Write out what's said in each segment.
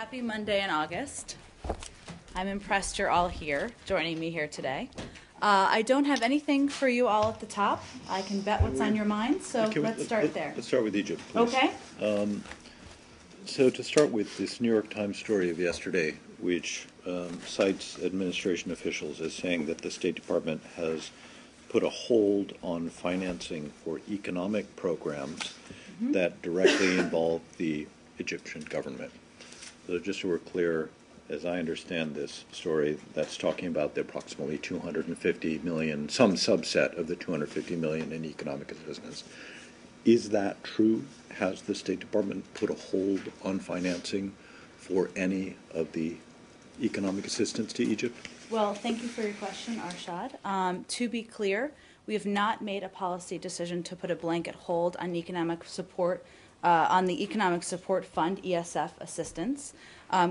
Happy Monday in August. I'm impressed you're all here, joining me here today. I don't have anything for you all at the top. I can bet what's on your mind, so let's start there. Let's start with Egypt, please. Okay. So to start with, this New York Times story of yesterday, which cites administration officials as saying that the State Department has put a hold on financing for economic programs that directly involve the Egyptian government. So just so we're clear, as I understand this story, that's talking about the approximately $250 million, some subset of the $250 million in economic assistance. Is that true? Has the State Department put a hold on financing for any of the economic assistance to Egypt? Well, thank you for your question, Arshad. To be clear, we have not made a policy decision to put a blanket hold on economic support, on the Economic Support Fund, ESF assistance.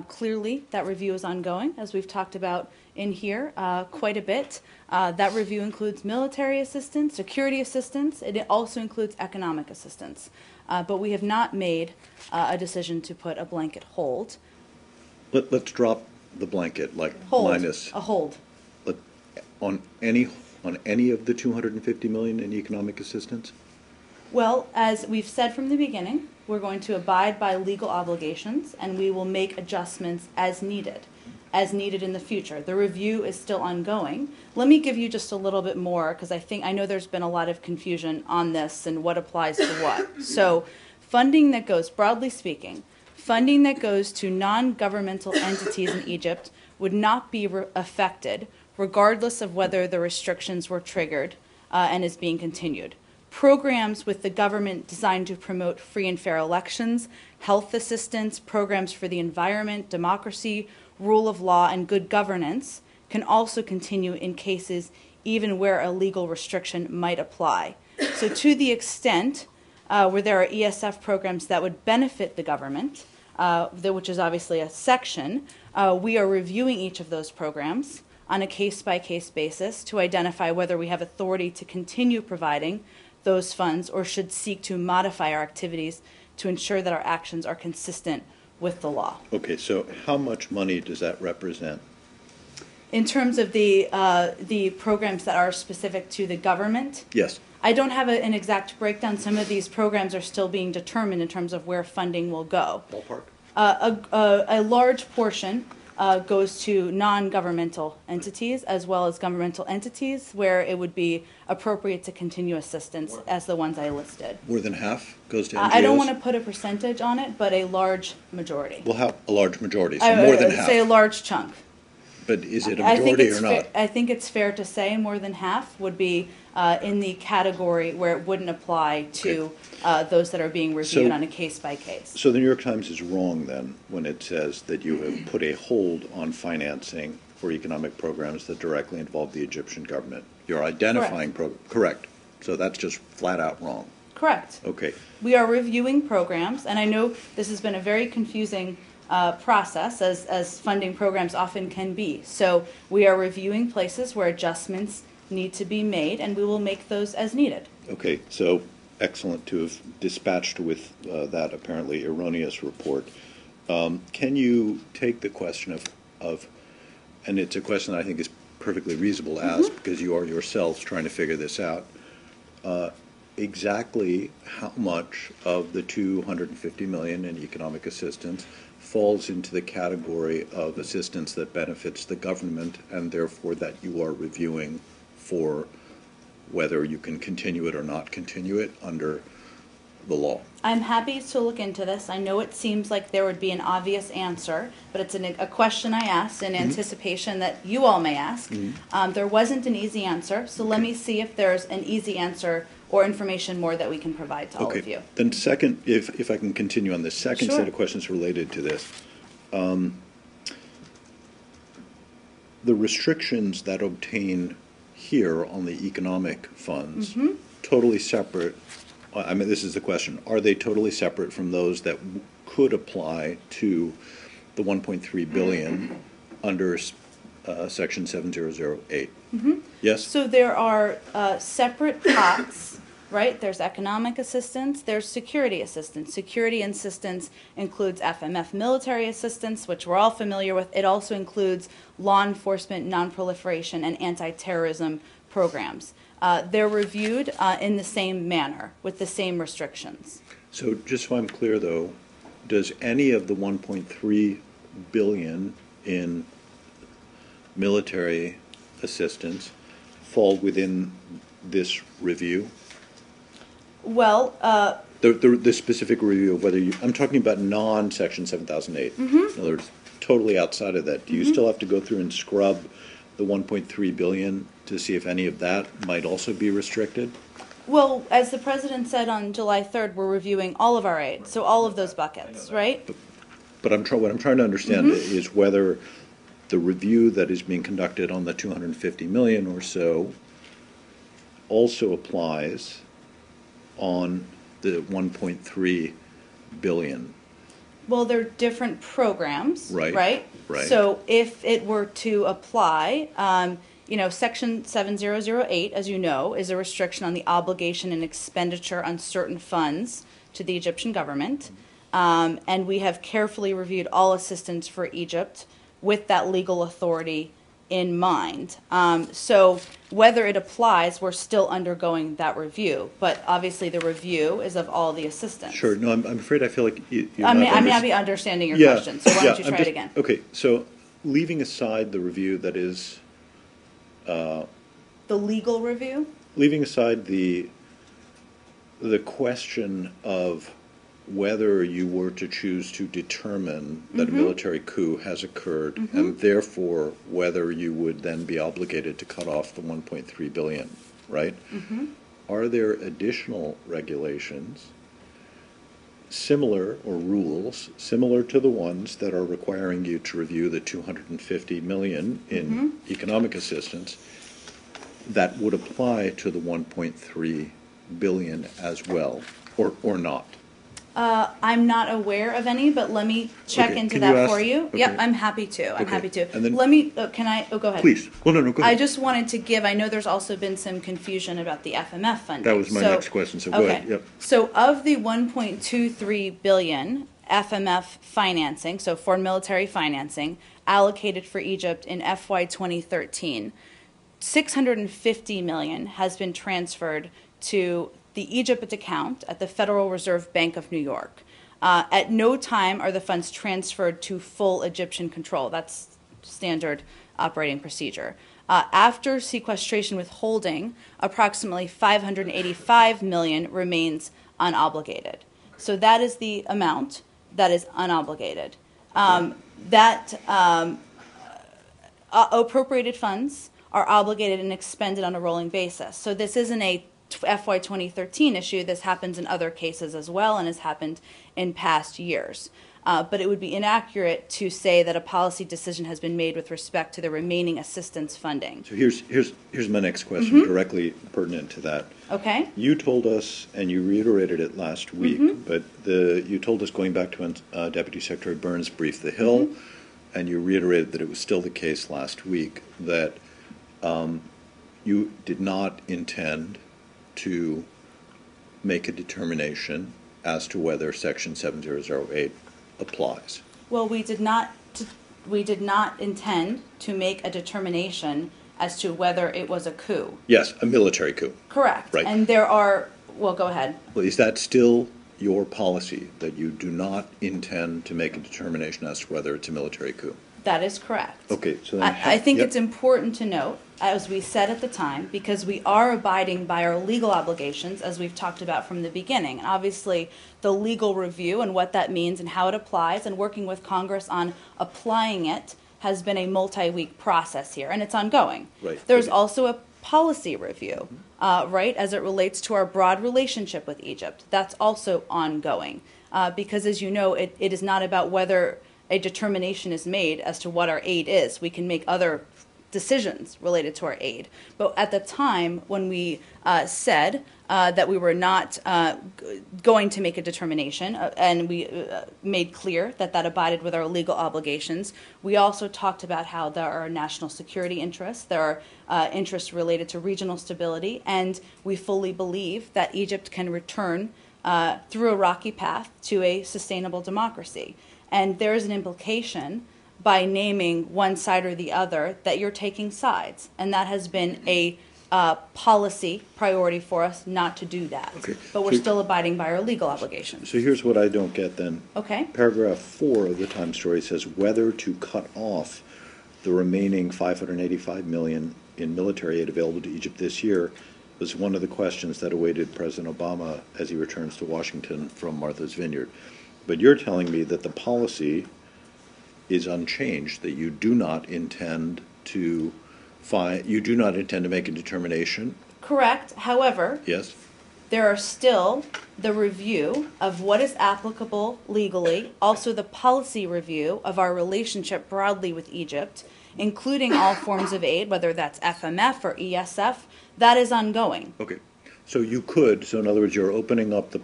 Clearly, that review is ongoing, as we've talked about in here quite a bit. That review includes military assistance, security assistance. It also includes economic assistance. But we have not made a decision to put a blanket hold. Let's drop the blanket, like Hold. minus A hold. on any of the $250 million in economic assistance. Well, as we've said from the beginning, we're going to abide by legal obligations, and we will make adjustments as needed in the future. The review is still ongoing. Let me give you just a little bit more, because I know there's been a lot of confusion on this and what applies to what. So funding that goes, broadly speaking, funding that goes to non-governmental entities in Egypt would not be affected, regardless of whether the restrictions were triggered and is being continued. Programs with the government designed to promote free and fair elections, health assistance, programs for the environment, democracy, rule of law, and good governance can also continue in cases even where a legal restriction might apply. So to the extent where there are ESF programs that would benefit the government, which is obviously a section, we are reviewing each of those programs on a case-by-case basis to identify whether we have authority to continue providing those funds or should seek to modify our activities to ensure that our actions are consistent with the law. Okay, so how much money does that represent? In terms of the programs that are specific to the government? Yes. I don't have an exact breakdown. Some of these programs are still being determined in terms of where funding will go. Ballpark? A large portion goes to non-governmental entities as well as governmental entities where it would be appropriate to continue assistance as the ones I listed. More than half goes to NGOs? I don't want to put a percentage on it, but a large majority. Well, how a large majority, so more than half. Say a large chunk. But is it a majority or not? I think it's fair to say more than half would be in the category where it wouldn't apply to those that are being reviewed on a case-by-case. So the New York Times is wrong then when it says that you have put a hold on financing for economic programs that directly involve the Egyptian government. You're identifying correct. So that's just flat out wrong. Correct. Okay. We are reviewing programs, and I know this has been a very confusing process, as funding programs often can be. So we are reviewing places where adjustments need to be made, and we will make those as needed. Okay, so excellent to have dispatched with that apparently erroneous report. Can you take the question of, and it's a question that I think is perfectly reasonable to ask because you are yourselves trying to figure this out, exactly how much of the $250 million in economic assistance falls into the category of assistance that benefits the government and therefore that you are reviewing for whether you can continue it or not continue it under the law? I'm happy to look into this. I know it seems like there would be an obvious answer, but it's a question I asked in anticipation that you all may ask. There wasn't an easy answer, so let me see if there's an easy answer or information more that we can provide to all of you. Then second, if I can continue on the second set of questions related to this. The restrictions that obtain here on the economic funds, totally separate, I mean, this is the question, are they totally separate from those that could apply to the $1.3 billion under Section 7008? Yes? So there are separate pots right? There's economic assistance, there's security assistance. Security assistance includes FMF military assistance, which we're all familiar with. It also includes law enforcement, non-proliferation, and anti-terrorism programs. They're reviewed in the same manner, with the same restrictions. So just so I'm clear, though, does any of the 1.3 billion in military assistance fall within this review? Well, The specific review of whether you, I'm talking about non-Section 7008. Mm-hmm. In other words, totally outside of that. Do you still have to go through and scrub the 1.3 billion to see if any of that might also be restricted? well, as the president said on July 3rd, we're reviewing all of our aid, so all of those buckets, right? But what I'm trying to understand Mm-hmm. is whether the review that is being conducted on the 250 million or so also applies on the 1.3 billion. Well, they're different programs, Right, right? right. So if it were to apply, Section 7008, as you know, is a restriction on the obligation and expenditure on certain funds to the Egyptian government. And we have carefully reviewed all assistance for Egypt with that legal authority in mind. So whether it applies, we're still undergoing that review. But obviously, the review is of all the assistance. Sure. No, I'm afraid I feel like you're I may not not be understanding your question, so why don't you try it again? Okay, so leaving aside the review that is, The legal review? leaving aside the question of whether you were to choose to determine that a military coup has occurred, and therefore whether you would then be obligated to cut off the 1.3 billion, right? Are there additional regulations similar, or rules similar to the ones that are requiring you to review the 250 million in economic assistance that would apply to the 1.3 billion as well, or not? I'm not aware of any, but let me check Okay, into can that you ask- for you. okay. Yep, I'm happy to. I'm Okay, happy to. and then- Let me, can I, go ahead. Please. Well, no, go I ahead. just wanted to give, I know there's also been some confusion about the FMF funding. That was my So- next question, so go okay. ahead. Yep. So of the 1.23 billion FMF financing, so foreign military financing, allocated for Egypt in FY 2013, 650 million has been transferred to the Egypt account at the Federal Reserve Bank of New York. At no time are the funds transferred to full Egyptian control. That's standard operating procedure. After sequestration withholding, approximately 585 million remains unobligated. So that is the amount that is unobligated. Appropriated funds are obligated and expended on a rolling basis. So this isn't a FY 2013 issue. This happens in other cases as well and has happened in past years. But it would be inaccurate to say that a policy decision has been made with respect to the remaining assistance funding. So here's my next question, directly pertinent to that. Okay? You told us, and you reiterated it last week, but you told us going back to when Deputy Secretary Burns briefed the Hill, and you reiterated that it was still the case last week, that you did not intend to make a determination as to whether Section 7008 applies. Well, we did not intend to make a determination as to whether it was a coup. Yes, a military coup. Correct. Right. And there are, well, go ahead. Well, is that still your policy, that you do not intend to make a determination as to whether it's a military coup? That is correct. Okay, so then I think yep. it's important to note, as we said at the time, because we are abiding by our legal obligations, as we've talked about from the beginning. And obviously, the legal review and what that means and how it applies, and working with Congress on applying it, has been a multi-week process here, and it's ongoing. Right. There's also a policy review, right, as it relates to our broad relationship with Egypt. That's also ongoing, because as you know, it is not about whether a determination is made as to what our aid is. We can make other decisions related to our aid. But at the time when we said that we were not going to make a determination, and we made clear that that abided with our legal obligations, we also talked about how there are national security interests, there are interests related to regional stability, and we fully believe that Egypt can return through a rocky path to a sustainable democracy. And there is an implication by naming one side or the other that you're taking sides. And that has been a policy priority for us not to do that. Okay. But we're still abiding by our legal obligations. So here's what I don't get then. Okay. Paragraph 4 of the Times story says whether to cut off the remaining $585 million in military aid available to Egypt this year was one of the questions that awaited President Obama as he returns to Washington from Martha's Vineyard. But you're telling me that the policy is unchanged, that you do not intend to make a determination? Correct. However, Yes. there are still the review of what is applicable legally, also the policy review of our relationship broadly with Egypt, including all forms of aid, whether that's FMF or ESF, that is ongoing. Okay. So you could, so in other words, you're opening up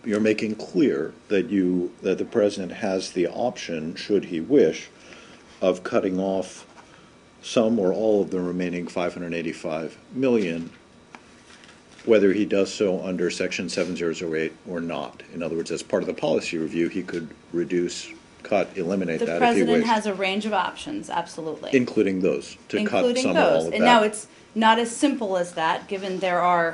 you're making clear that the president has the option, should he wish, of cutting off some or all of the remaining $585 million, whether he does so under Section 7008 or not. In other words, as part of the policy review, he could reduce, cut, eliminate that if he wished. The president has a range of options, absolutely. Including those, to cut Including some those. or all of that. And now it's not as simple as that, given there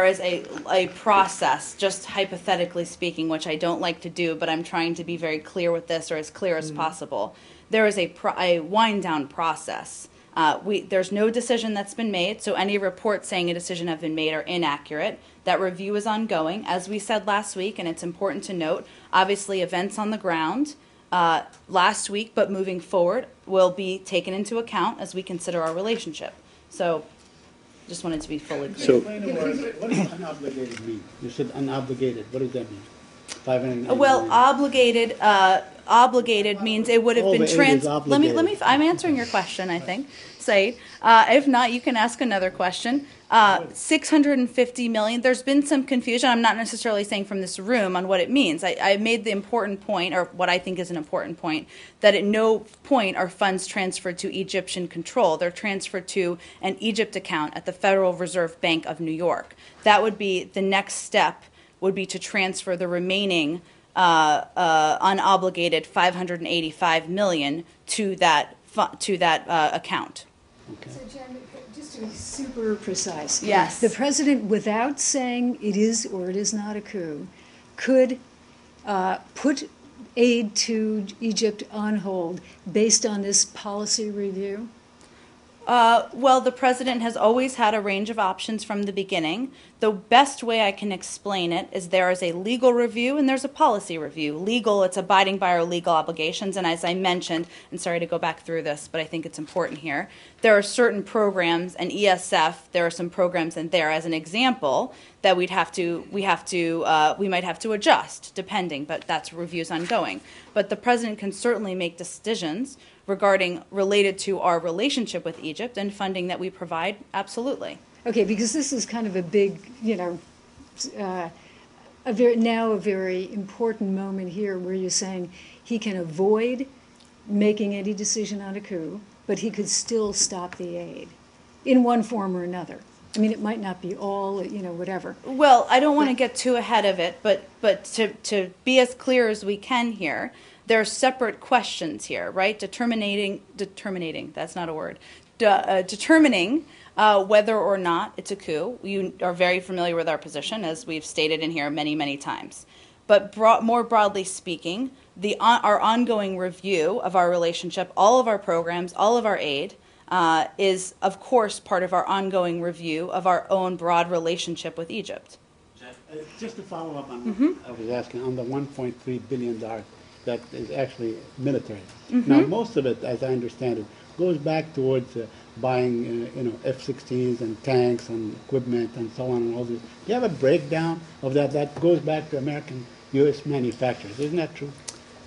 is a process, just hypothetically speaking, which I don't like to do, but I'm trying to be very clear with this, or as clear as possible. There is a wind-down process. There's no decision that's been made, so any reports saying a decision have been made are inaccurate. That review is ongoing, as we said last week, and it's important to note, obviously events on the ground last week, but moving forward, will be taken into account as we consider our relationship. So just wanted to be fully clear. So, Explain the word. What does unobligated mean? You said unobligated. What does that mean? 590 Well, million. obligated means it would have All been the aid is let me, obligated. I'm answering your question, I think, Said. If not, you can ask another question. 650 million, there's been some confusion. I'm not necessarily saying from this room on what it means. I made the important point, or what I think is an important point, that at no point are funds transferred to Egyptian control. They're transferred to an Egypt account at the Federal Reserve Bank of New York. That would be the next step, would be to transfer the remaining unobligated 585 million to that account. Okay. So, Jen, just to be super precise, Yes. the president, without saying it is or it is not a coup, could put aid to Egypt on hold based on this policy review? Well, the president has always had a range of options from the beginning. The best way I can explain it is there is a legal review and there's a policy review. Legal, it's abiding by our legal obligations. And as I mentioned, and sorry to go back through this, but I think it's important here, there are certain programs, and ESF, there are some programs in there, as an example, that we might have to adjust, depending, but that's reviews ongoing. But the president can certainly make decisions related to our relationship with Egypt and funding that we provide, absolutely. Okay, because this is kind of a big, a very important moment here where you're saying he can avoid making any decision on a coup, but he could still stop the aid in one form or another. I mean, it might not be all, whatever. Well, I don't want to get too ahead of it, but to be as clear as we can here, there are separate questions here, right? Determining, that's not a word. Determining whether or not it's a coup. You are very familiar with our position, as we've stated in here many, many times. But more broadly speaking, our ongoing review of our relationship, all of our programs, all of our aid, is, of course, part of our ongoing review of our own broad relationship with Egypt. Just to follow up on what I was asking, on the $1.3 billion that is actually military. Now, most of it, as I understand it, goes back towards buying, F-16s and tanks and equipment and so on and all this. Do you have a breakdown of that? That goes back to American U.S. manufacturers. Isn't that true?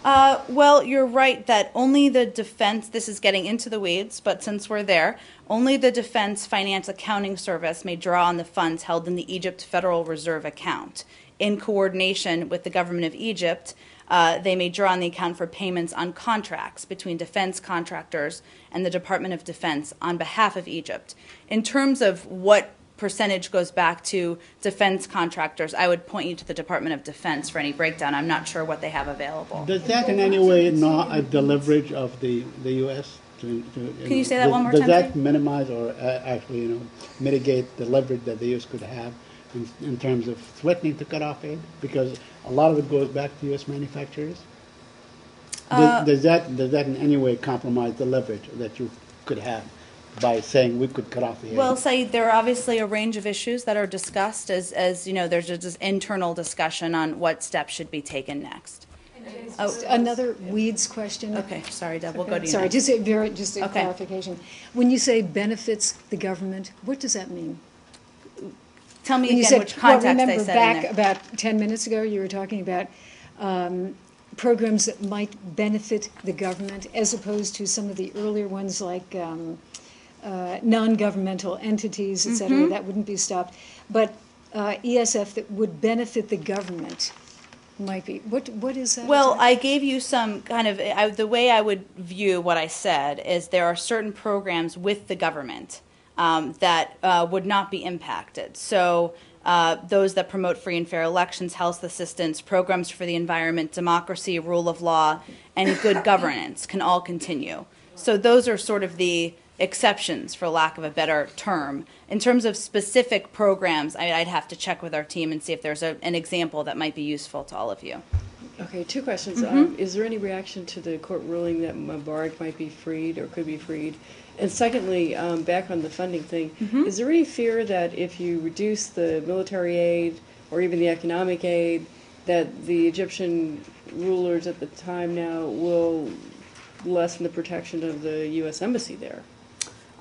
Well, you're right that only the defense, this is getting into the weeds, but since we're there, only the Defense Finance Accounting Service may draw on the funds held in the Egypt Federal Reserve account. In coordination with the government of Egypt, they may draw on the account for payments on contracts between defense contractors and the Department of Defense on behalf of Egypt. In terms of what percentage goes back to defense contractors, I would point you to the Department of Defense for any breakdown. I'm not sure what they have available. Does that in any way not the leverage of the U.S.? Can you say that one more time, Does that please? minimize or actually, mitigate the leverage that the U.S. could have in terms of threatening to cut off aid? Because a lot of it goes back to U.S. manufacturers. Does that in any way compromise the leverage that you could have by saying we could cut off the aid? Well, Saeed, there are obviously a range of issues that are discussed as you know, there's just this internal discussion on what steps should be taken next. Another weeds question. Okay, sorry, Deb, we'll go to you Sorry, next. just a Okay. clarification. When you say benefits the government, what does that mean? Tell me When you again said, which context remember I said back in there. about 10 minutes ago, you were talking about programs that might benefit the government as opposed to some of the earlier ones like non-governmental entities, et Mm-hmm. cetera, that wouldn't be stopped. But ESF that would benefit the government might be. What is that? Well, exactly? I gave you some kind of, the way I would view what I said is there are certain programs with the government that would not be impacted. So those that promote free and fair elections, health assistance, programs for the environment, democracy, rule of law, and good governance can all continue. So those are sort of the exceptions, for lack of a better term. In terms of specific programs, I'd have to check with our team and see if there's an example that might be useful to all of you. Okay, two questions. Is there any reaction to the court ruling that Mubarak might be freed or could be freed? And secondly, back on the funding thing, is there any fear that if you reduce the military aid or even the economic aid, that the Egyptian rulers at the time now will lessen the protection of the U.S. Embassy there?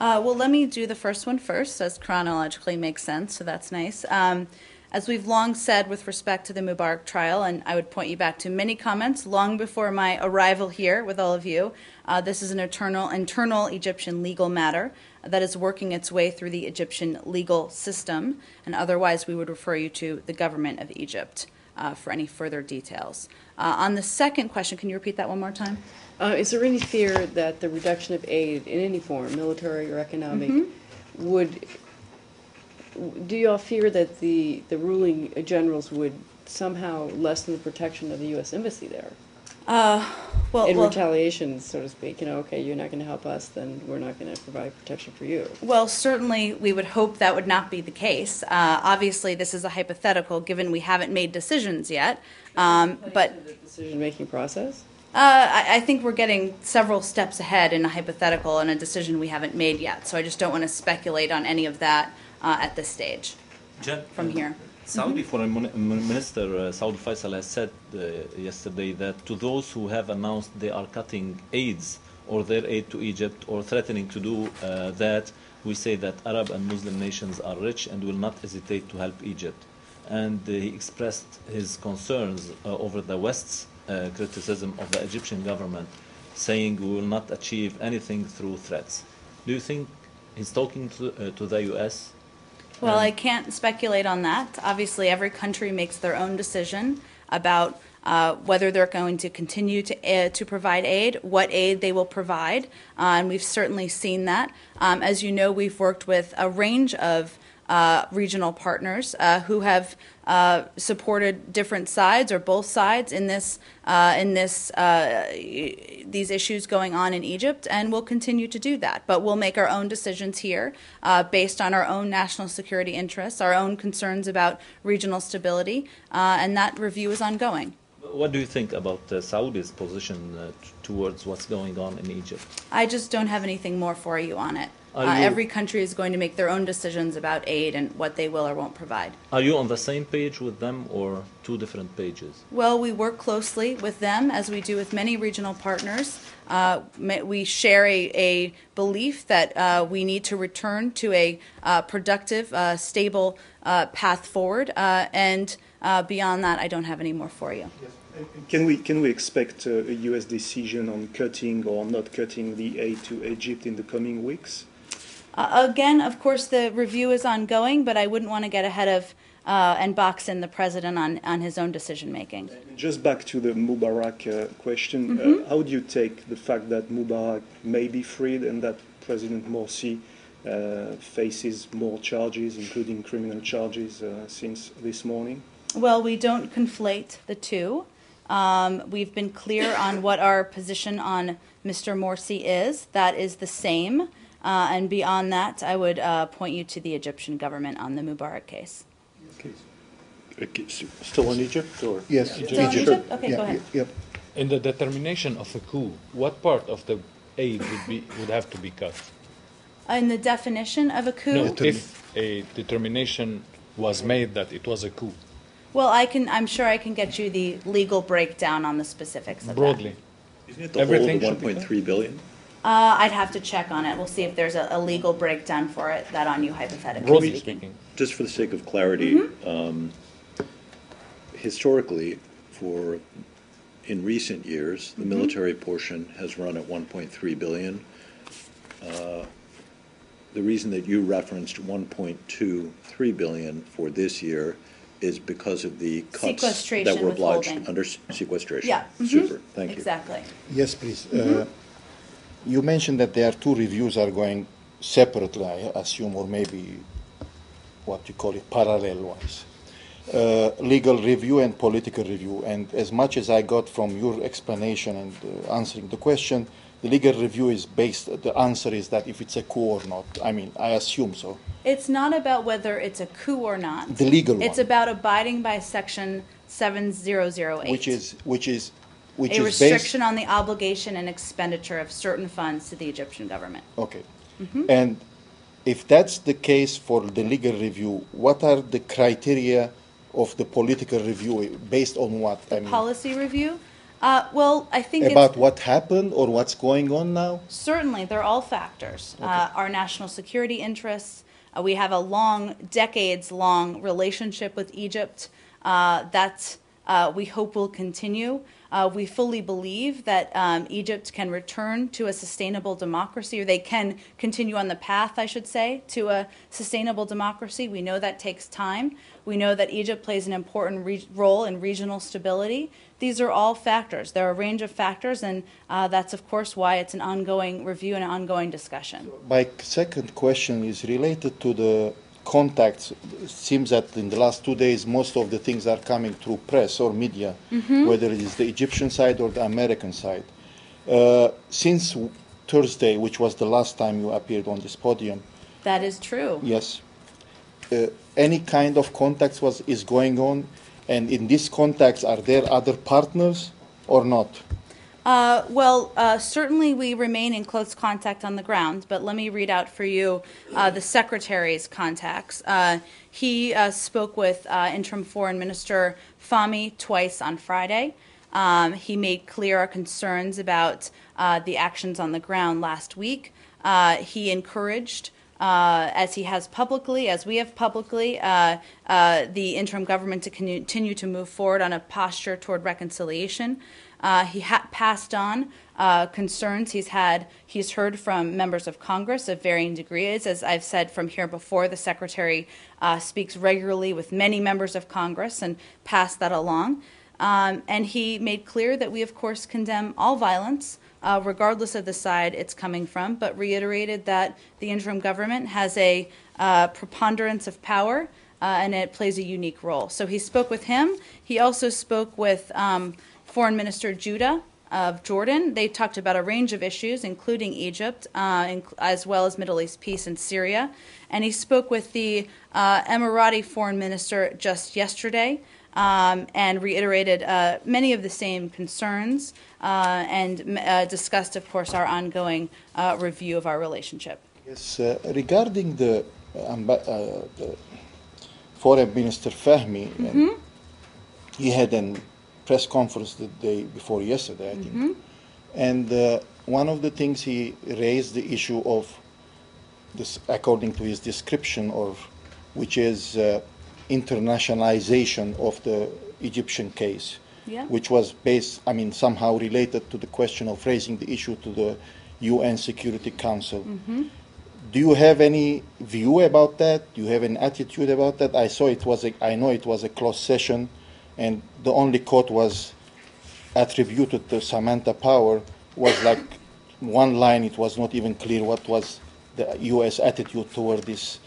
Well, let me do the first one first, as chronologically makes sense, so that's nice. As we've long said with respect to the Mubarak trial, and I would point you back to many comments long before my arrival here with all of you, this is an internal Egyptian legal matter that is working its way through the Egyptian legal system, and otherwise we would refer you to the government of Egypt for any further details. On the second question, can you repeat that one more time? Is there any fear that the reduction of aid in any form, military or economic, do you all fear that the ruling generals would somehow lessen the protection of the U.S. Embassy there? In retaliation, so to speak, okay, you're not going to help us, then we're not going to provide protection for you. Well, certainly we would hope that would not be the case. Obviously, this is a hypothetical, given we haven't made decisions yet. But The decision-making process? I think we're getting several steps ahead in a hypothetical and a decision we haven't made yet. So I just don't want to speculate on any of that at this stage from here. Saudi Foreign Minister Saud Faisal has said yesterday that to those who have announced they are cutting aids or their aid to Egypt or threatening to do that, we say that Arab and Muslim nations are rich and will not hesitate to help Egypt. And he expressed his concerns over the West's criticism of the Egyptian government, saying we will not achieve anything through threats. Do you think he's talking to the U.S.? Well, I can't speculate on that. Obviously, every country makes their own decision about whether they're going to continue to provide aid, what aid they will provide, and we've certainly seen that. As you know, we've worked with a range of regional partners who have supported different sides or both sides in these issues going on in Egypt, and we'll continue to do that. But we'll make our own decisions here based on our own national security interests, our own concerns about regional stability, and that review is ongoing. What do you think about Saudi's position towards what's going on in Egypt? I just don't have anything more for you on it. Every country is going to make their own decisions about aid and what they will or won't provide. Are you on the same page with them or two different pages? Well, we work closely with them, as we do with many regional partners. We share a belief that we need to return to a productive, stable path forward. And beyond that, I don't have any more for you. Yes. Can we expect a U.S. decision on cutting or not cutting the aid to Egypt in the coming weeks? Again, of course, the review is ongoing, but I wouldn't want to get ahead of and box in the president on his own decision making. Just back to the Mubarak question, how do you take the fact that Mubarak may be freed and that President Morsi faces more charges, including criminal charges, since this morning? Well, we don't conflate the two. We've been clear on what our position on Mr. Morsi is. That is the same. And beyond that, I would point you to the Egyptian government on the Mubarak case. Still in Egypt? Or? Yes, Still in Egypt? Okay, yeah, go ahead. Yep. In the determination of a coup, what part of the aid would have to be cut? In the definition of a coup? No, if a determination was made that it was a coup. Well, I'm sure I can get you the legal breakdown on the specifics of Broadly. Isn't it the Everything whole should be 1.3 billion? that. I'd have to check on it. We'll see if there's a legal breakdown for it, that on you hypothetically Broadly speaking. speaking. Just for the sake of clarity, historically, in recent years, the military portion has run at 1.3 billion. The reason that you referenced 1.23 billion for this year is because of the cuts that Sequestration were obliged withholding. under sequestration. Yeah. Super. Thank you. Exactly. Yes, please. You mentioned that there are two reviews are going separately, I assume, or maybe what you call it, parallel-wise. Legal review and political review. And as much as I got from your explanation and answering the question, the legal review is based, the answer is that if it's a coup or not. I mean, I assume so. It's not about whether it's a coup or not. The legal It's one. about abiding by Section 7008. Which is a based. restriction on the obligation and expenditure of certain funds to the Egyptian government. Okay. And if that's the case for the legal review, what are the criteria of the political review based on what? I mean, Policy review? Well, I think about it's, what happened or what's going on now? certainly they're all factors. Our national security interests. We have a decades-long relationship with Egypt that we hope will continue. We fully believe that Egypt can return to a sustainable democracy, or they can continue on the path, I should say, to a sustainable democracy. We know that takes time. We know that Egypt plays an important role in regional stability. These are all factors. There are a range of factors, and that's, of course, why it's an ongoing review and an ongoing discussion. My second question is related to the contacts. It seems that in the last 2 days, most of the things are coming through press or media, whether it is the Egyptian side or the American side. Since Thursday, which was the last time you appeared on this podium, That is true. yes, any kind of contacts is going on, and in these contacts, are there other partners or not? Certainly we remain in close contact on the ground, but let me read out for you the Secretary's contacts. He spoke with Interim Foreign Minister Fahmy twice on Friday. He made clear our concerns about the actions on the ground last week. He encouraged, as he has publicly, as we have publicly, the interim government to continue to move forward on a posture toward reconciliation. He passed on concerns he's heard from members of Congress of varying degrees. As I've said from here before, the Secretary speaks regularly with many members of Congress and passed that along. And he made clear that we, of course, condemn all violence, regardless of the side it's coming from, but reiterated that the interim government has a preponderance of power and it plays a unique role. So he spoke with him. He also spoke with Foreign Minister Judah of Jordan. They talked about a range of issues, including Egypt, as well as Middle East peace and Syria. And he spoke with the Emirati Foreign Minister just yesterday and reiterated many of the same concerns and discussed, of course, our ongoing review of our relationship. Yes, regarding the Foreign Minister Fahmy, he had a press conference the day before yesterday, I think. And one of the things he raised the issue of this, according to his description, which is internationalization of the Egyptian case. Yeah. which was based, I mean, somehow related to the question of raising the issue to the UN Security Council. Do you have any view about that? Do you have an attitude about that? I know it was a closed session, and the only quote was attributed to Samantha Power was like one line. It was not even clear what was the U.S. attitude toward this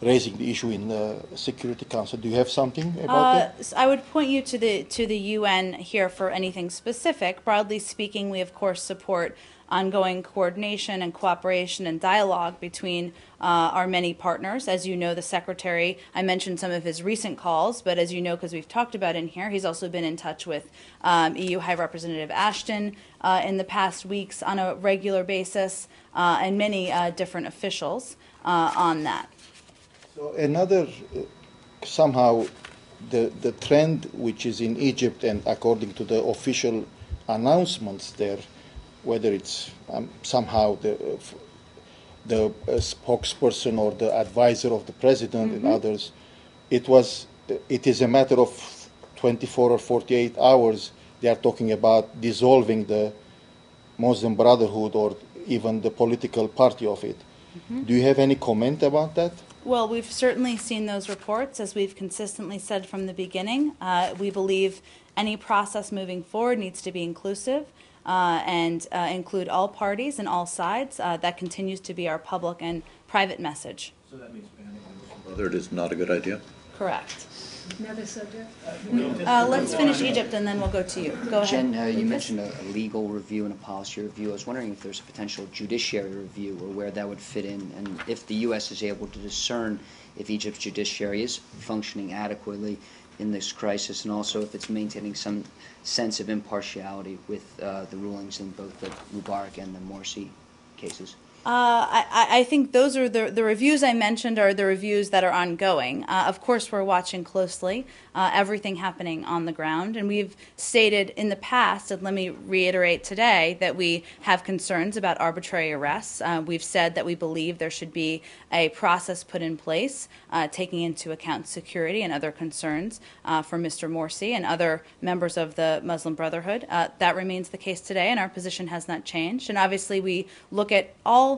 raising the issue in the Security Council. Do you have something about that? I would point you to the UN here for anything specific. Broadly speaking, we of course support ongoing coordination and cooperation and dialogue between our many partners. As you know, the Secretary, I mentioned some of his recent calls, but as you know, because we've talked about in here, he's also been in touch with EU High Representative Ashton in the past weeks on a regular basis, and many different officials on that. So another, somehow, the trend which is in Egypt, and according to the official announcements there, whether it's somehow the spokesperson or the advisor of the president and others, it is a matter of 24 or 48 hours. They are talking about dissolving the Muslim Brotherhood or even the political party of it. Do you have any comment about that? Well, we've certainly seen those reports. As we've consistently said from the beginning, we believe any process moving forward needs to be inclusive and include all parties and all sides. That continues to be our public and private message. So that means banning the Muslim Brotherhood is not a good idea? Correct. Another subject? Let's finish Egypt and then we'll go to you. Go ahead. Jen, you Lucas? mentioned a legal review and a policy review. I was wondering if there's a potential judiciary review or where that would fit in, and if the U.S. is able to discern if Egypt's judiciary is functioning adequately in this crisis, and also if it's maintaining some sense of impartiality with the rulings in both the Mubarak and the Morsi cases. I think those are the reviews I mentioned are the reviews that are ongoing. Of course, we're watching closely everything happening on the ground, and we've stated in the past, and let me reiterate today, that we have concerns about arbitrary arrests. We've said that we believe there should be a process put in place taking into account security and other concerns for Mr. Morsi and other members of the Muslim Brotherhood. That remains the case today, and our position has not changed. And obviously, we look at all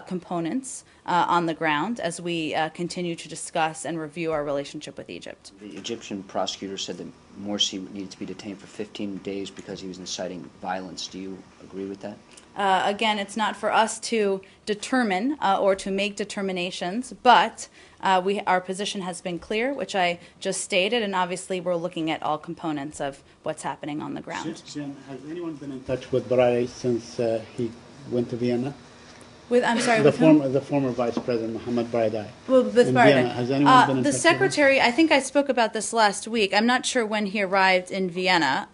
components on the ground as we continue to discuss and review our relationship with Egypt. The Egyptian prosecutor said that Morsi needed to be detained for 15 days because he was inciting violence. Do you agree with that? Again, it's not for us to determine or to make determinations, but our position has been clear, which I just stated, and obviously we're looking at all components of what's happening on the ground. Jen, has anyone been in touch with Baradei since he went to Vienna? I'm sorry, the former Vice President, Mohammed Baradei. Well, with in Vienna, has anyone been in the touch Secretary, I think I spoke about this last week. I'm not sure when he arrived in Vienna,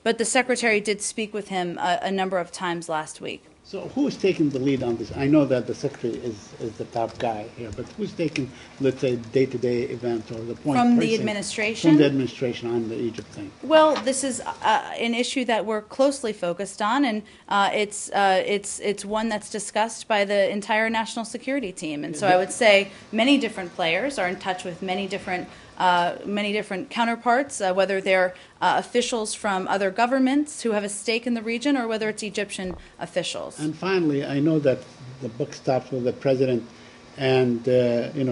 but the Secretary did speak with him a number of times last week. So who's taking the lead on this? I know that the Secretary is the top guy here, but who's taking, let's say, day-to-day events or the point From the person administration? From the administration on the Egypt thing. Well, this is an issue that we're closely focused on, and it's one that's discussed by the entire national security team. And so I would say many different players are in touch with many different counterparts, whether they're officials from other governments who have a stake in the region or whether it's Egyptian officials. And finally, I know that the book stops with the president and,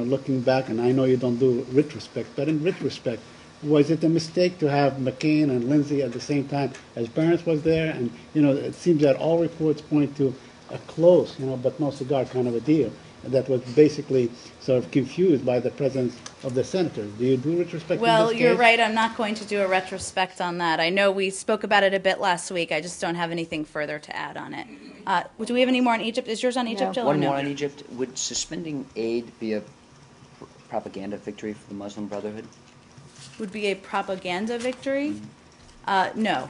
looking back, and I know you don't do retrospect, but in retrospect, was it a mistake to have McCain and Lindsay at the same time as Barnes was there? And, it seems that all reports point to a close, but no cigar kind of a deal that was basically sort of confused by the presence of the senators. Do you do retrospect? Well, you're right. I'm not going to do a retrospect on that. I know we spoke about it a bit last week. I just don't have anything further to add on it. Do we have any more on Egypt? Is yours on Egypt, Jill? One more on Egypt. Would suspending aid be a propaganda victory for the Muslim Brotherhood? Would be a propaganda victory? No.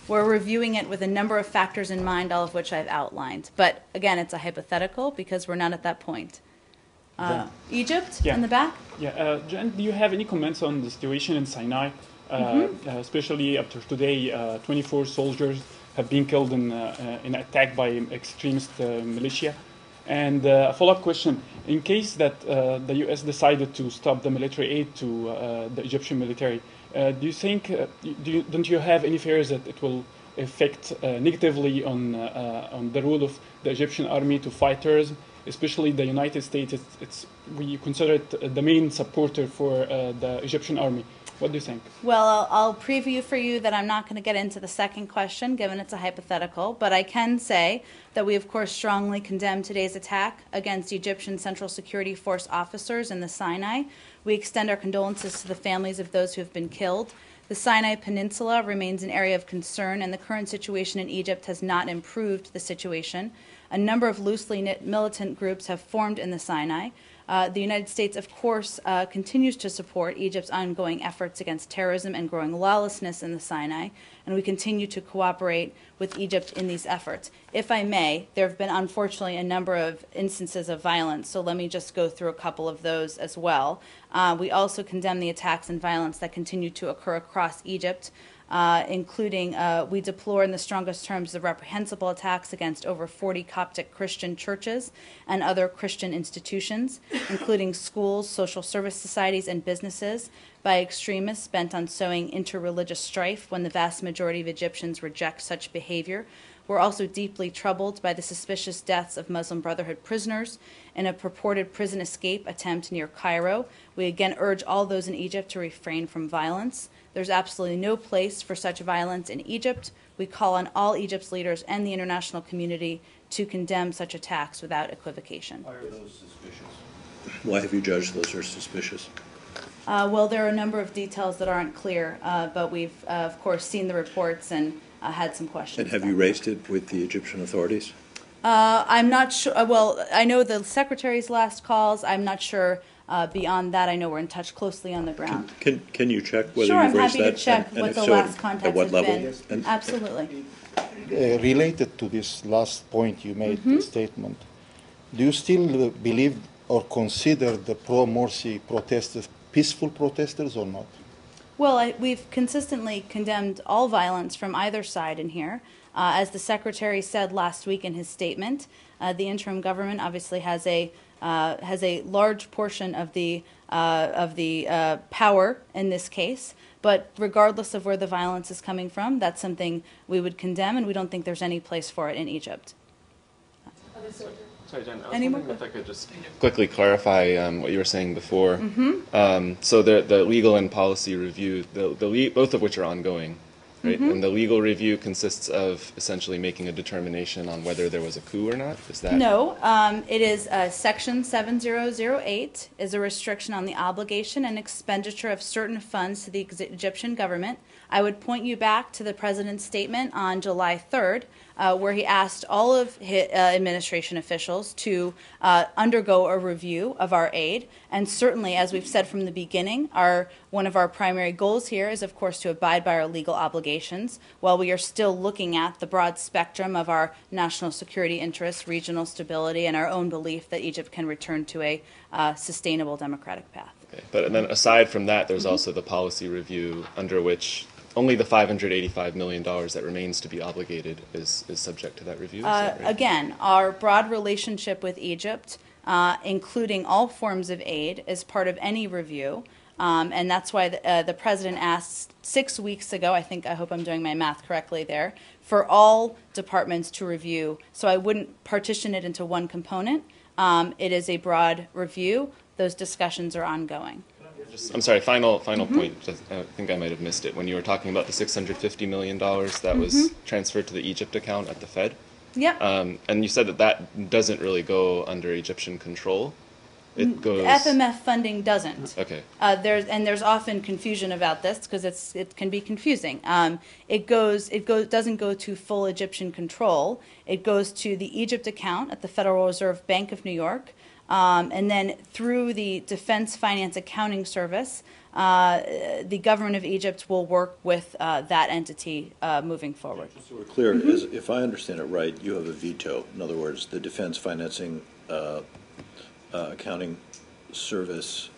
We're reviewing it with a number of factors in mind, all of which I've outlined. But again, it's a hypothetical because we're not at that point. Egypt, in the back? Yeah. Jen, do you have any comments on the situation in Sinai, especially after today 24 soldiers have been killed in an attack by extremist militia? And a follow-up question, in case that the U.S. decided to stop the military aid to the Egyptian military, Do you think, don't you have any fears that it will affect negatively on the role of the Egyptian army to fight terrorism, especially the United States? We consider it the main supporter for the Egyptian army. What do you think? Well, I'll preview for you that I'm not going to get into the second question, given it's a hypothetical, but I can say that we, of course, strongly condemn today's attack against Egyptian Central Security Force officers in the Sinai. We extend our condolences to the families of those who have been killed. The Sinai Peninsula remains an area of concern, and the current situation in Egypt has not improved the situation. A number of loosely knit militant groups have formed in the Sinai. The United States, of course, continues to support Egypt's ongoing efforts against terrorism and growing lawlessness in the Sinai, and we continue to cooperate with Egypt in these efforts. If I may, there have been, unfortunately, a number of instances of violence, so let me just go through a couple of those as well. We also condemn the attacks and violence that continue to occur across Egypt, including we deplore in the strongest terms the reprehensible attacks against over 40 Coptic Christian churches and other Christian institutions, including schools, social service societies, and businesses, by extremists bent on sowing interreligious strife when the vast majority of Egyptians reject such behavior. We're also deeply troubled by the suspicious deaths of Muslim Brotherhood prisoners in a purported prison escape attempt near Cairo. We again urge all those in Egypt to refrain from violence. There's absolutely no place for such violence in Egypt. We call on all Egypt's leaders and the international community to condemn such attacks without equivocation. Why are those suspicious? Why have you judged those are suspicious? Well, there are a number of details that aren't clear, but we've, of course, seen the reports and had some questions. And have you raised it with the Egyptian authorities? I'm not sure. Well, I know the Secretary's last calls. I'm not sure. Beyond that, I know we're in touch closely on the ground. Can you check whether Sure, you've I'm raised happy that? to check and what if the so, last contacts at what have level? been. And- Absolutely. Related to this last point you made, the statement, do you still believe or consider the pro-Morsi protesters peaceful protesters or not? Well, we've consistently condemned all violence from either side in here. As the Secretary said last week in his statement, the interim government obviously has a large portion of the power in this case. But regardless of where the violence is coming from, that's something we would condemn, and we don't think there's any place for it in Egypt. Sorry, Jen, I was Any wondering more if I could just quickly clarify what you were saying before. So the legal and policy review, both of which are ongoing, right? And the legal review consists of essentially making a determination on whether there was a coup or not? Is that? No, it is Section 7008 is a restriction on the obligation and expenditure of certain funds to the Egyptian government. I would point you back to the President's statement on July 3rd, where he asked all of his administration officials to undergo a review of our aid. And certainly, as we've said from the beginning, one of our primary goals here is, of course, to abide by our legal obligations, while we are still looking at the broad spectrum of our national security interests, regional stability, and our own belief that Egypt can return to a sustainable democratic path. Okay. But then aside from that, there's also the policy review under which only the $585 million that remains to be obligated is subject to that review? Is that right? Again, our broad relationship with Egypt, including all forms of aid, is part of any review. And that's why the President asked 6 weeks ago, I hope I'm doing my math correctly there, for all departments to review. So I wouldn't partition it into one component. It is a broad review. Those discussions are ongoing. I'm sorry, final point. I think I might have missed it. When you were talking about the $650 million that was transferred to the Egypt account at the Fed. Yep. And you said that doesn't really go under Egyptian control. It goes. The FMF funding doesn't. Okay. There's often confusion about this because it can be confusing. It doesn't go to full Egyptian control. It goes to the Egypt account at the Federal Reserve Bank of New York. And then through the Defense Finance Accounting Service, the government of Egypt will work with that entity moving forward. So we're clear, if I understand it right, you have a veto. In other words, the Defense Financing Accounting Service,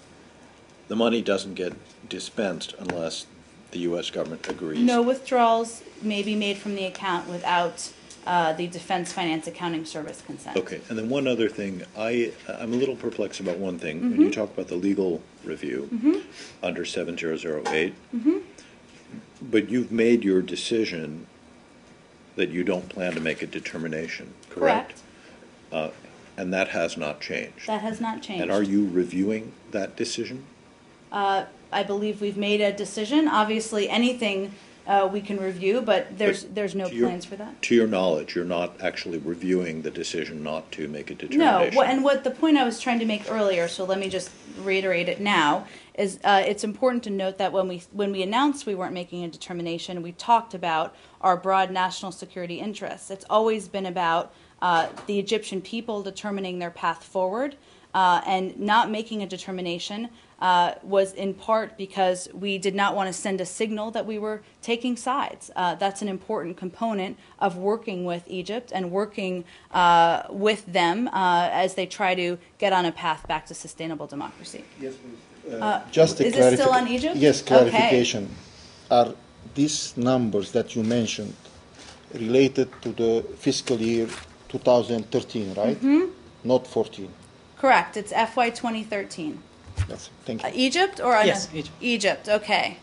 the money doesn't get dispensed unless the U.S. government agrees. No withdrawals may be made from the account without the Defense Finance Accounting Service consent. Okay, and then one other thing, I'm a little perplexed about one thing. When you talk about the legal review under 7008, but you've made your decision that you don't plan to make a determination, correct? And that has not changed. That has not changed. And are you reviewing that decision? I believe we've made a decision. Obviously, anything we can review, but there's no plans for that. To your knowledge, you're not actually reviewing the decision not to make a determination? No, and what the point I was trying to make earlier, so let me just reiterate it now, is it's important to note that when we announced we weren't making a determination, we talked about our broad national security interests. It's always been about the Egyptian people determining their path forward, and not making a determination was in part because we did not want to send a signal that we were taking sides. That's an important component of working with Egypt and working with them as they try to get on a path back to sustainable democracy. Yes, please. Just a is this still on Egypt? Yes, clarification. Okay. Are these numbers that you mentioned related to the fiscal year 2013, right? Not 14. Correct. It's FY 2013. Yes, thank you. Egypt or yes, Egypt. Egypt. Okay.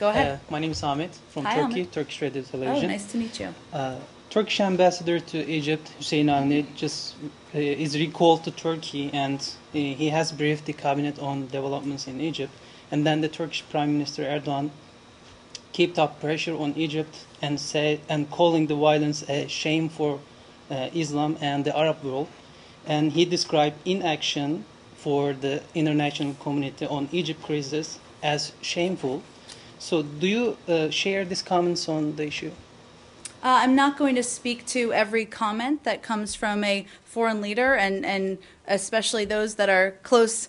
Go ahead. My name is Ahmet from Hi, Turkey, Ahmet. Turkish Radio Television. Oh, nice to meet you. Turkish ambassador to Egypt, Hüseyin Avni, just is recalled to Turkey, and he has briefed the cabinet on developments in Egypt. And then the Turkish Prime Minister Erdogan kept up pressure on Egypt and calling the violence a shame for Islam and the Arab world. And he described inaction for the international community on Egypt crisis as shameful. So do you share these comments on the issue? I'm not going to speak to every comment that comes from a foreign leader, and especially those that are close,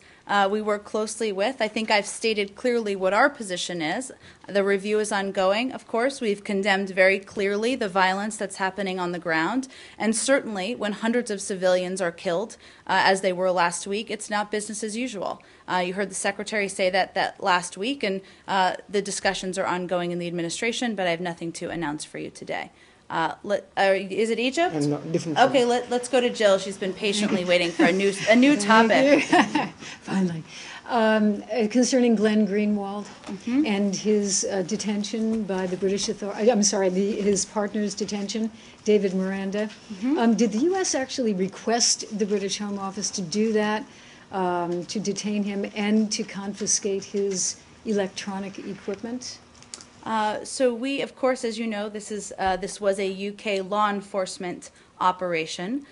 we work closely with. I think I've stated clearly what our position is. The review is ongoing, of course. We've condemned very clearly the violence that's happening on the ground. And certainly when hundreds of civilians are killed, as they were last week, it's not business as usual. You heard the Secretary say that last week, and the discussions are ongoing in the administration, but I have nothing to announce for you today. Is it Egypt? No, different. Okay, let's go to Jill. She's been patiently waiting for a new topic. Finally. Concerning Glenn Greenwald and his detention by the British authority, I'm sorry, his partner's detention, David Miranda. Did the U.S. actually request the British Home Office to do that, to detain him and to confiscate his electronic equipment? So we, of course, as you know, this was a UK law enforcement operation.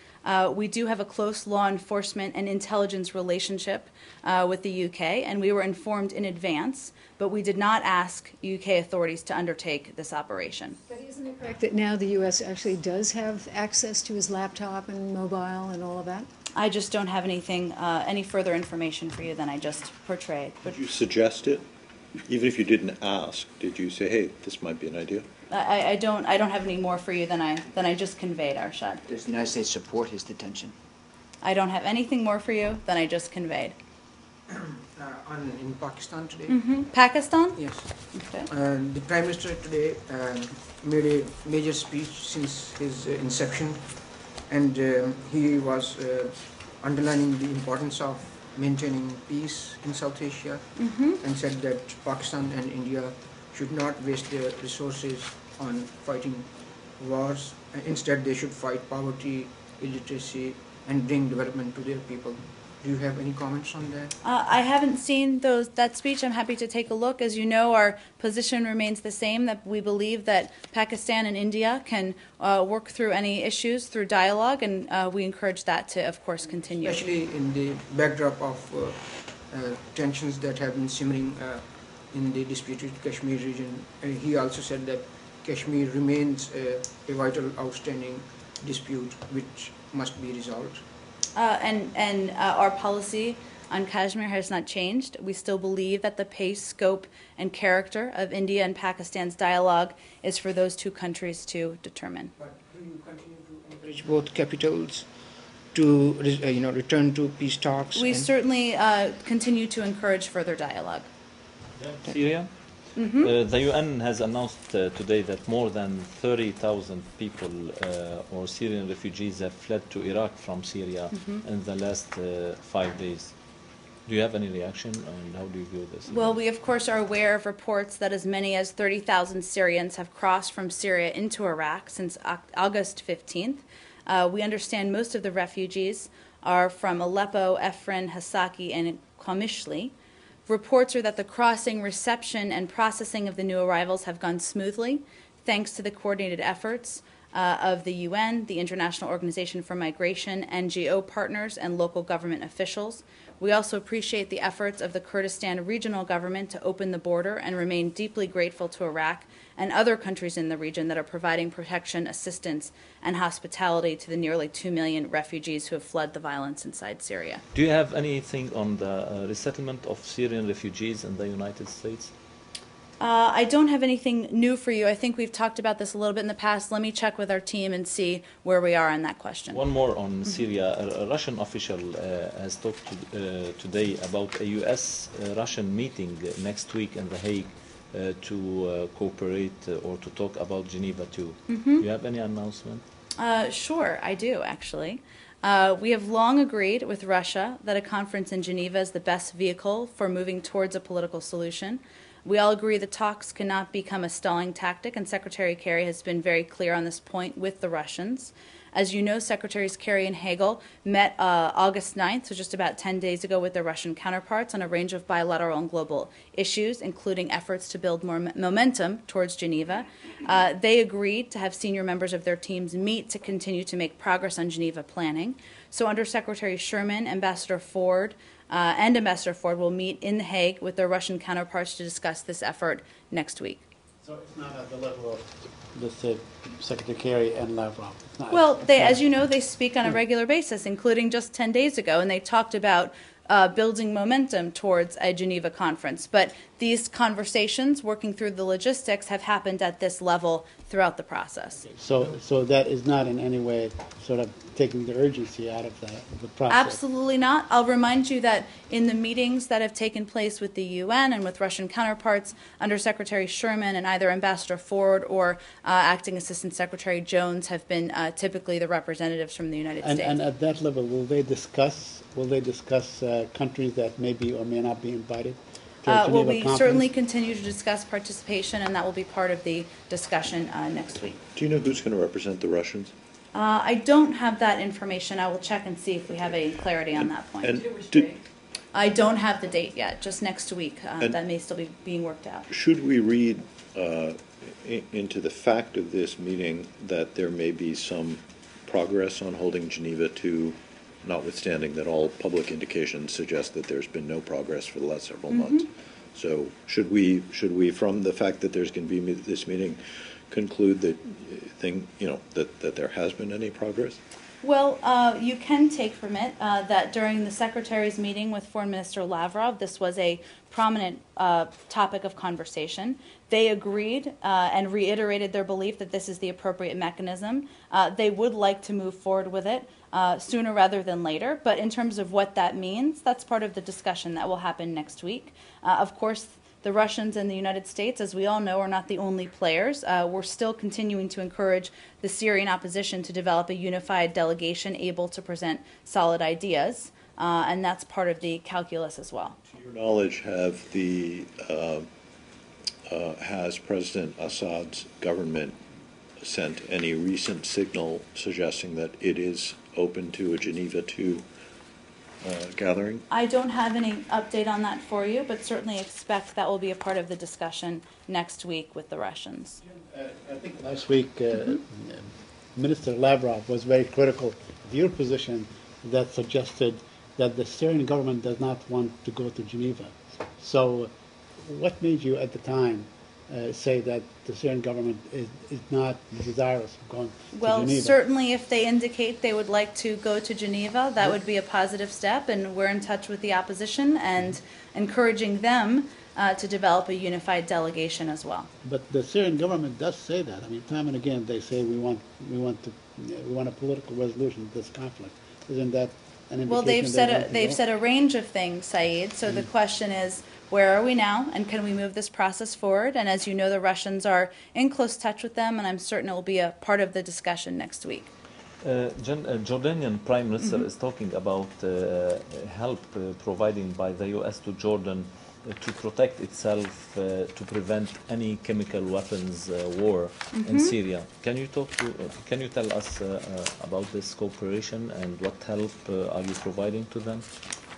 We do have a close law enforcement and intelligence relationship with the UK, and we were informed in advance, but we did not ask UK authorities to undertake this operation. But isn't it correct that now the U.S. actually does have access to his laptop and mobile and all of that? I just don't have anything, any further information for you than I just portrayed. Did you suggest it? Even if you didn't ask, did you say, "Hey, this might be an idea"? I don't have any more for you than I just conveyed, Arshad. Does the United States support his detention? I don't have anything more for you than I just conveyed. In Pakistan today. Pakistan? Yes. Okay. The Prime Minister today made a major speech since his inception, and he was underlining the importance of maintaining peace in South Asia, and said that Pakistan and India should not waste their resources on fighting wars. Instead, they should fight poverty, illiteracy, and bring development to their people. Do you have any comments on that? I haven't seen that speech. I'm happy to take a look. As you know, our position remains the same, that we believe that Pakistan and India can work through any issues through dialogue, and we encourage that to, of course, continue. Especially in the backdrop of tensions that have been simmering in the disputed Kashmir region. He also said that Kashmir remains a vital, outstanding dispute which must be resolved. And our policy on Kashmir has not changed. We still believe that the pace, scope, and character of India and Pakistan's dialogue is for those two countries to determine. But do you continue to encourage both capitals to return to peace talks? We certainly continue to encourage further dialogue. Syria? The UN has announced today that more than 30,000 people or Syrian refugees have fled to Iraq from Syria in the last 5 days. Do you have any reaction, and how do you view this? Well, we of course are aware of reports that as many as 30,000 Syrians have crossed from Syria into Iraq since August 15th. We understand most of the refugees are from Aleppo, Afrin, Hasaki, and Qamishli. Reports are that the crossing, reception, and processing of the new arrivals have gone smoothly, thanks to the coordinated efforts of the UN, the International Organization for Migration, NGO partners, and local government officials. We also appreciate the efforts of the Kurdistan regional government to open the border and remain deeply grateful to Iraq and other countries in the region that are providing protection, assistance, and hospitality to the nearly 2 million refugees who have fled the violence inside Syria. Do you have anything on the resettlement of Syrian refugees in the United States? I don't have anything new for you. I think we've talked about this a little bit in the past. Let me check with our team and see where we are on that question. One more on Syria. A Russian official has talked today about a U.S.-Russian meeting next week in The Hague to cooperate or to talk about Geneva too. Do you have any announcement? Sure, I do, actually. We have long agreed with Russia that a conference in Geneva is the best vehicle for moving towards a political solution. We all agree that talks cannot become a stalling tactic, and Secretary Kerry has been very clear on this point with the Russians. As you know, Secretaries Kerry and Hagel met August 9th, so just about 10 days ago, with their Russian counterparts on a range of bilateral and global issues, including efforts to build more momentum towards Geneva. They agreed to have senior members of their teams meet to continue to make progress on Geneva planning. So Under Secretary Sherman, Ambassador Ford will meet in The Hague with their Russian counterparts to discuss this effort next week. So it's not at the level of, let's say, Secretary Kerry and Lavrov? Well, as you know, they speak on a regular basis, including just 10 days ago, and they talked about building momentum towards a Geneva conference. But these conversations, working through the logistics, have happened at this level throughout the process. So that is not in any way sort of taking the urgency out of the process? Absolutely not. I'll remind you that in the meetings that have taken place with the UN and with Russian counterparts, Under Secretary Sherman and either Ambassador Ford or Acting Assistant Secretary Jones have been typically the representatives from the United States. And at that level, will they discuss countries that may be or may not be invited? Well, we certainly continue to discuss participation, and that will be part of the discussion next week. Do you know who's going to represent the Russians? I don't have that information. I will check and see if we have any clarity on that point. I don't have the date yet, just next week. That may still be being worked out. Should we read into the fact of this meeting that there may be some progress on holding Geneva II, notwithstanding that all public indications suggest that there's been no progress for the last several months? So should we, from the fact that there's going to be this meeting, conclude that that there has been any progress? Well, you can take from it that during the Secretary's meeting with Foreign Minister Lavrov, this was a prominent topic of conversation. They agreed and reiterated their belief that this is the appropriate mechanism. They would like to move forward with it sooner rather than later, but in terms of what that means, that's part of the discussion that will happen next week. Of course, the Russians and the United States, as we all know, are not the only players. We're still continuing to encourage the Syrian opposition to develop a unified delegation able to present solid ideas, and that's part of the calculus as well. To your knowledge, has President Assad's government sent any recent signal suggesting that it is open to a Geneva II gathering? I don't have any update on that for you, but certainly expect that will be a part of the discussion next week with the Russians. I think last week Minister Lavrov was very critical of your position that suggested that the Syrian government does not want to go to Geneva. So what made you at the time say that the Syrian government is not desirous of going to Geneva? Well, certainly if they indicate they would like to go to Geneva, that would be a positive step, and we're in touch with the opposition and encouraging them to develop a unified delegation as well. But the Syrian government does say that. I mean, time and again they say we want a political resolution to this conflict. Isn't that an indication? Well, they've said a range of things, Saeed. So the question is, where are we now, and can we move this process forward? And as you know, the Russians are in close touch with them, and I'm certain it will be a part of the discussion next week. Jordanian Prime Minister is talking about help providing by the U.S. to Jordan to protect itself, to prevent any chemical weapons war in Syria. Can you tell us about this cooperation and what help are you providing to them?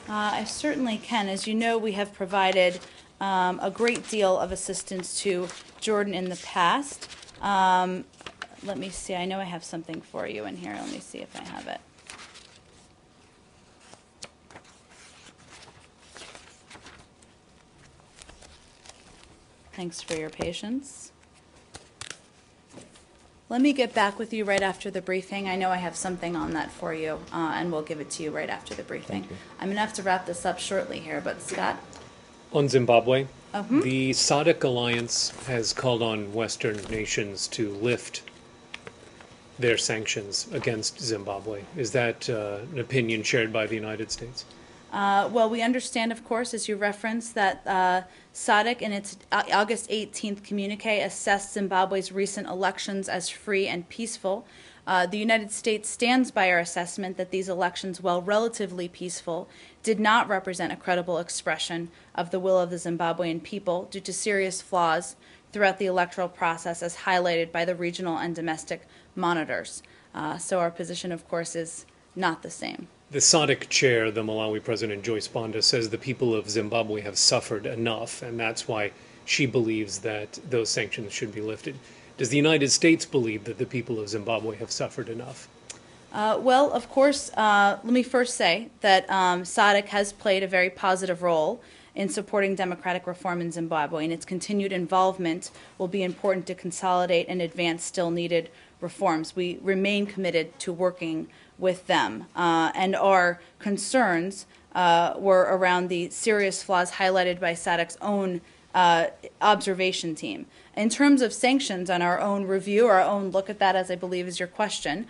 I certainly can. As you know, we have provided a great deal of assistance to Jordan in the past. Let me see. I know I have something for you in here. Let me see if I have it. Thanks for your patience. Let me get back with you right after the briefing. I know I have something on that for you, and we'll give it to you right after the briefing. I'm going to have to wrap this up shortly here, but Scott? On Zimbabwe, the SADC alliance has called on Western nations to lift their sanctions against Zimbabwe. Is that an opinion shared by the United States? Well, we understand, of course, as you referenced, that SADC in its August 18th communique assessed Zimbabwe's recent elections as free and peaceful. The United States stands by our assessment that these elections, while relatively peaceful, did not represent a credible expression of the will of the Zimbabwean people due to serious flaws throughout the electoral process as highlighted by the regional and domestic monitors. So our position, of course, is not the same. The SADC chair, the Malawi President Joyce Banda, says the people of Zimbabwe have suffered enough, and that's why she believes that those sanctions should be lifted. Does the United States believe that the people of Zimbabwe have suffered enough? Well, of course, let me first say that SADC has played a very positive role in supporting democratic reform in Zimbabwe, and its continued involvement will be important to consolidate and advance still needed reforms. We remain committed to working with them, and our concerns were around the serious flaws highlighted by SADC's own observation team. In terms of sanctions on our own review, our own look at that, as I believe is your question,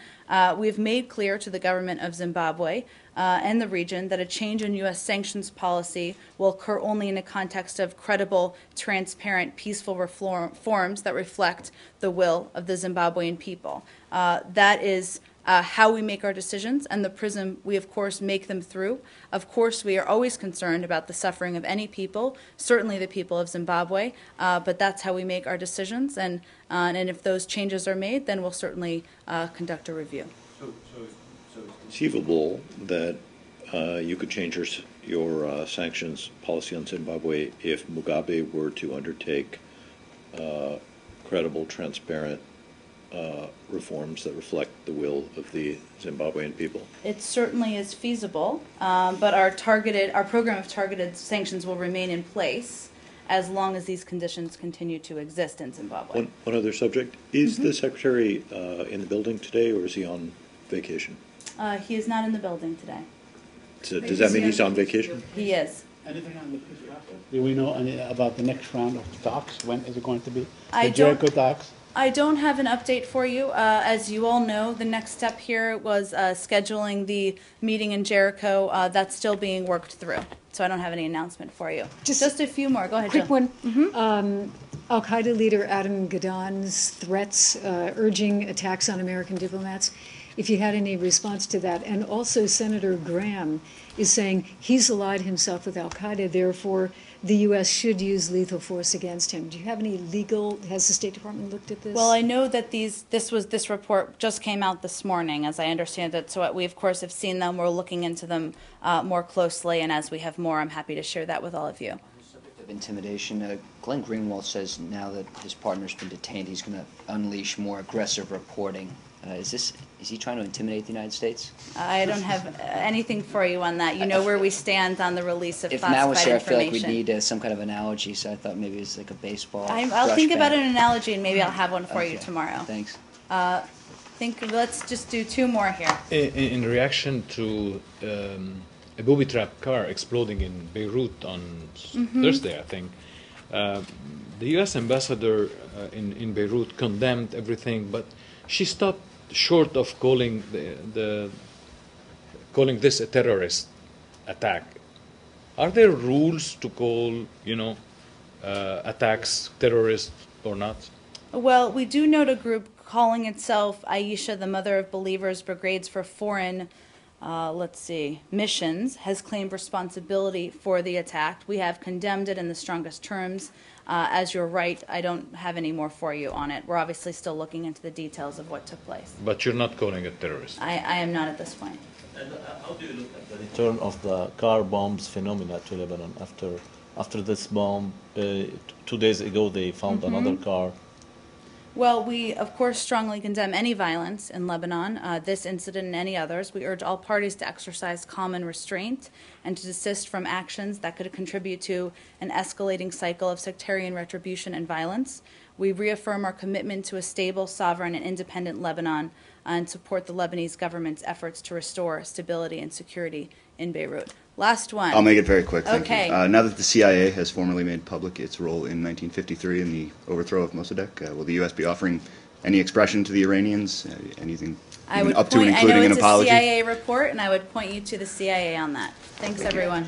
we've made clear to the government of Zimbabwe and the region that a change in U.S. sanctions policy will occur only in the context of credible, transparent, peaceful reforms that reflect the will of the Zimbabwean people. That is how we make our decisions and the prism we, of course, make them through. Of course, we are always concerned about the suffering of any people, certainly the people of Zimbabwe, but that's how we make our decisions, and if those changes are made, then we'll certainly conduct a review. So it's conceivable that you could change your sanctions policy on Zimbabwe if Mugabe were to undertake credible, transparent reforms that reflect the will of the Zimbabwean people? It certainly is feasible, but our program of targeted sanctions will remain in place as long as these conditions continue to exist in Zimbabwe. One other subject. Is the Secretary in the building today, or is he on vacation? He is not in the building today. So does that mean he's on vacation? He is. Anything on the peace process? Do we know about the next round of talks? When is it going to be? I The Jericho talks? I don't have an update for you. As you all know, the next step here was scheduling the meeting in Jericho. That's still being worked through, so I don't have any announcement for you. Just a few more. Go ahead, Quick Jill. one. Al-Qaeda leader Adam Gaddan's threats urging attacks on American diplomats. If you had any response to that. And also Senator Graham is saying he's allied himself with Al-Qaeda, therefore the U.S. should use lethal force against him. Do you have any has the State Department looked at this? Well, I know that this report just came out this morning, as I understand it, so we, of course, have seen them. We're looking into them more closely, and as we have more, I'm happy to share that with all of you. Of intimidation, Glenn Greenwald says now that his partner's been detained, he's going to unleash more aggressive reporting. Is he trying to intimidate the United States? I don't have anything for you on that. You know where we stand on the release of if classified Matt was here, I feel information. like we need some kind of analogy, so I thought maybe it's like a baseball. I'll think about an analogy, and maybe I'll have one for you tomorrow. Thanks. Let's just do two more here. In reaction to a booby trap car exploding in Beirut on Thursday, I think, the U.S. ambassador in Beirut condemned everything, but she stopped short of calling calling this a terrorist attack. Are there rules to call, attacks terrorist or not? Well, we do note a group calling itself Aisha, the Mother of Believers, Brigades for Foreign, missions, has claimed responsibility for the attack. We have condemned it in the strongest terms. As you're right, I don't have any more for you on it. We're obviously still looking into the details of what took place. But you're not calling it terrorist? I am not at this point. And how do you look at the return of the car bombs phenomena to Lebanon after this bomb? 2 days ago, they found another car. Well, we, of course, strongly condemn any violence in Lebanon, this incident and any others. We urge all parties to exercise calm and restraint and to desist from actions that could contribute to an escalating cycle of sectarian retribution and violence. We reaffirm our commitment to a stable, sovereign, and independent Lebanon and support the Lebanese government's efforts to restore stability and security in Beirut. Last one. I'll make it very quick. Thank Okay. you. Now that the CIA has formally made public its role in 1953 in the overthrow of Mossadegh, will the U.S. be offering any expression to the Iranians, anything even up to and including an apology? I know it's a CIA report, and I would point you to the CIA on that. Thanks, everyone.